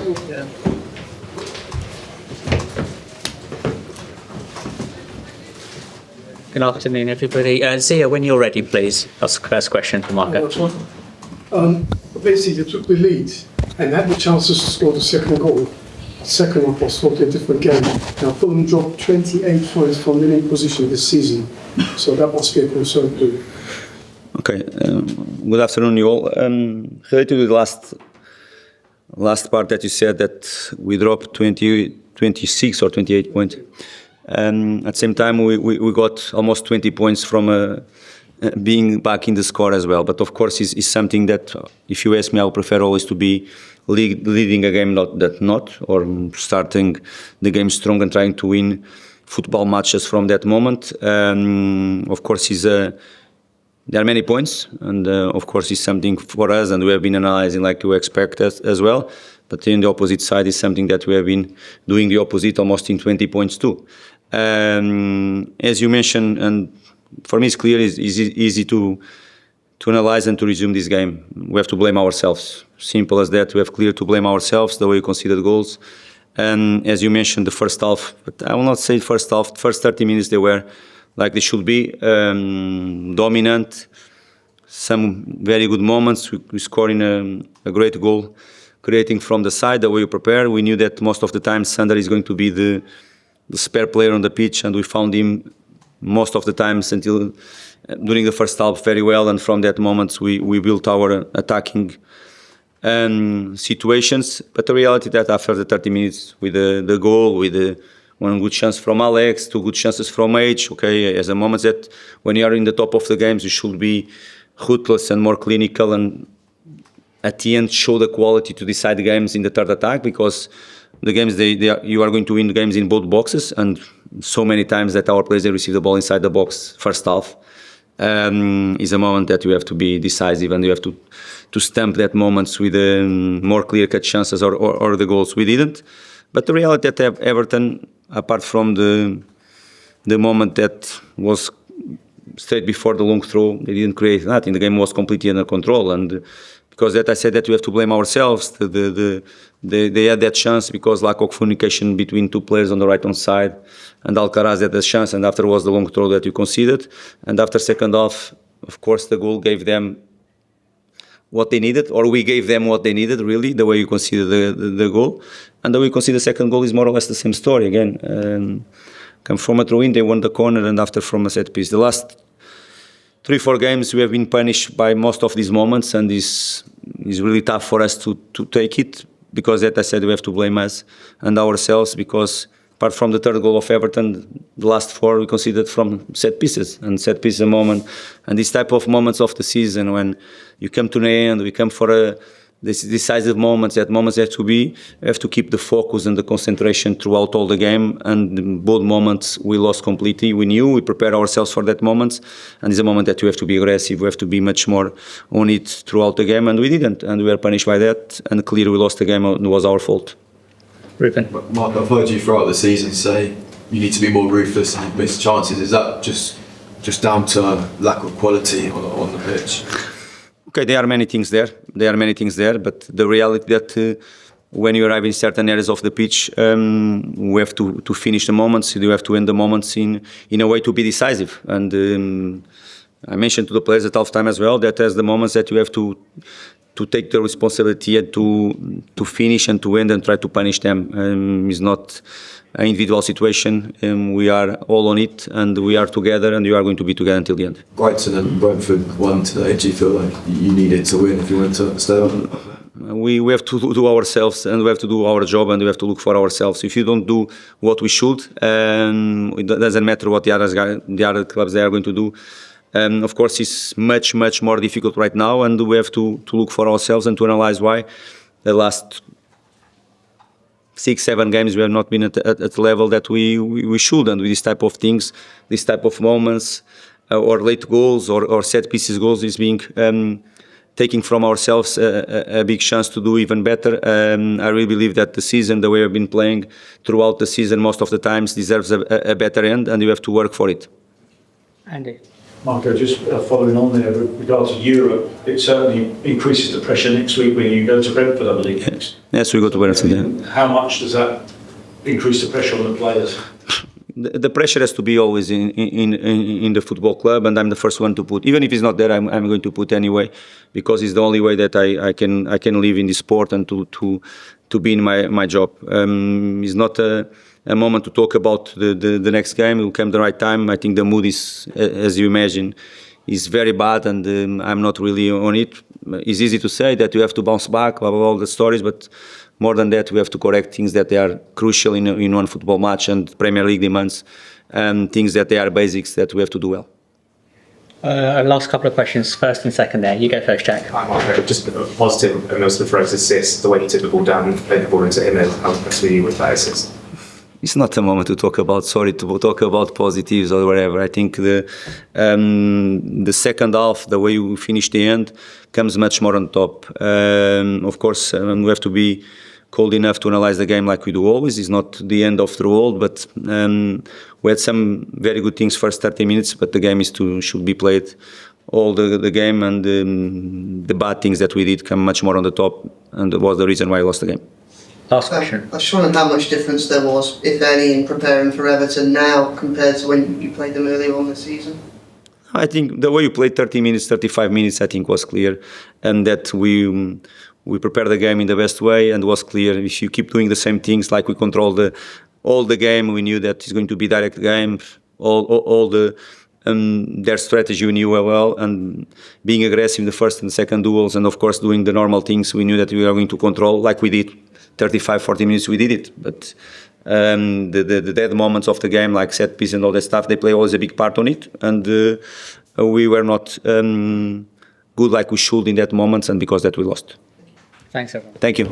Yeah. Good afternoon, everybody. Zia, when you're ready, please. That's the first question for Marco. Basically, they took the lead and had the chances to score the second goal. Second half was totally a different game. Now, Fulham dropped 28 points from winning position this season, so that must be a concern too. Okay, good afternoon, you all. Related to the last part that you said that we dropped 26 or 28 points. At the same time, we got almost 20 points from being back in the score as well. But of course, it's something that, if you ask me, I would prefer always to be leading a game, or starting the game strong and trying to win football matches from that moment. Of course, there are many points, and of course, it's something for us, and we have been analyzing like you expect as well. But in the opposite side is something that we have been doing the opposite, almost in 20 points too. As you mentioned, and for me it's clear, it's easy to analyze and to resume this game. We have to blame ourselves. Simple as that. We have clear to blame ourselves, the way we conceded goals. And as you mentioned, the first half, but I will not say first half, the first 30 minutes they were like they should be, dominant, some very good moments. We scoring a great goal, creating from the side, the way we prepare. We knew that most of the time Sander is going to be the spare player on the pitch, and we found him most of the times until during the first half very well. And from that moment we built our attacking situations. But the reality that after the 30 minutes with the goal, with one good chance from Alex, two good chances from H, okay, as a moment that when you are in the top of the games you should be ruthless and more clinical, and at the end show the quality to decide the games in the third attack, because the games you are going to win the games in both boxes. And so many times that our players, they receive the ball inside the box first half, is a moment that you have to be decisive, and you have to stamp that moments with more clear-cut chances or the goals. We didn't. But the reality that Everton, apart from the moment that was straight before the long throw, they didn't create that. The game was completely under control, and because that I said that we have to blame ourselves. They had that chance because lack of communication between two players on the right-hand side, and Alcaraz had the chance, and after was the long throw that you conceded. And after second half, of course, the goal gave them what they needed, or we gave them what they needed, really, the way you consider the goal. And the way you consider the second goal is more or less the same story again. Come from a throw-in, they won the corner, and after from a set piece. The last 3-4 games we have been punished by most of these moments, and it's really tough for us to take it, because that I said we have to blame us and ourselves, because apart from the third goal of Everton, the last 4 we considered from set pieces, and set piece a moment. And this type of moments of the season, when you come to the end, we come for this decisive moments, that moments have to keep the focus and the concentration throughout all the game. And both moments we lost completely. We knew, we prepared ourselves for that moments, and it's a moment that you have to be aggressive, we have to be much more on it throughout the game, and we didn't, and we were punished by that, and clearly we lost the game, and it was our fault. Ruben. Mark, I've heard you throughout the season say you need to be more ruthless and miss chances. Is that just down to lack of quality on the pitch? Okay, there are many things there. But the reality that when you arrive in certain areas of the pitch, we have to finish the moments. You have to end the moments in a way to be decisive. And I mentioned to the players at halftime as well that as the moments that you have to take the responsibility and to finish and to end and try to punish them. It's not an individual situation. We are all on it, and we are together, and we are going to be together until the end. Brighton and Brentford won today. Do you feel like you needed to win if you want to stay on? We have to do ourselves, and we have to do our job, and we have to look for ourselves. If you don't do what we should, it doesn't matter what the other clubs they are going to do. Of course, it's much more difficult right now, and we have to look for ourselves and to analyze why the last 6-7 games we have not been at the level that we should. And with this type of things, this type of moments, or late goals or set pieces goals is being taking from ourselves a big chance to do even better. I really believe that the season, the way we've been playing throughout the season, most of the times deserves a better end, and you have to work for it. Andy. Marco, just following on there with regard to Europe, it certainly increases the pressure next week when you go to Brentford, I believe. Next. Yes, we go to Brentford. Yeah. How much does that increase the pressure on the players? The pressure has to be always in the football club, and I'm the first one to put. Even if it's not there, I'm going to put anyway, because it's the only way that I can live in this sport and to be in my job. It's not a moment to talk about the next game. It will come the right time. I think the mood is, as you imagine, is very bad, and I'm not really on it. It's easy to say that you have to bounce back, blah, blah, blah, all the stories, but more than that, we have to correct things that they are crucial in one football match, and Premier League demands things that they are basics that we have to do well. Last couple of questions, first and second there. You go first, Jack. Hi, Marco. Just a positive, Emile Smith Rowe's assist, the way he took the ball down, played the ball into Emile. How impressed were you with that assist? It's not a moment to talk about positives or whatever. I think the second half, the way we finish the end, comes much more on top. Of course, we have to be cold enough to analyze the game like we do always. It's not the end of the world, but we had some very good things first 30 minutes, but the game should be played all the game, and the bad things that we did come much more on the top, and that was the reason why I lost the game. Last question. I just wondered how much difference there was, if any, in preparing for Everton now compared to when you played them earlier on the season. I think the way you played 30 minutes, 35 minutes, I think was clear, and that we prepared the game in the best way, and was clear. If you keep doing the same things, like we control all the game, we knew that it's going to be direct game. All their strategy we knew well, and being aggressive in the first and second duels, and of course doing the normal things, we knew that we were going to control like we did. 35-40 minutes we did it, but the dead moments of the game, like set piece and all that stuff, they play always a big part on it, and we were not good like we should in that moments, and because that we lost. Thanks, everyone. Thank you.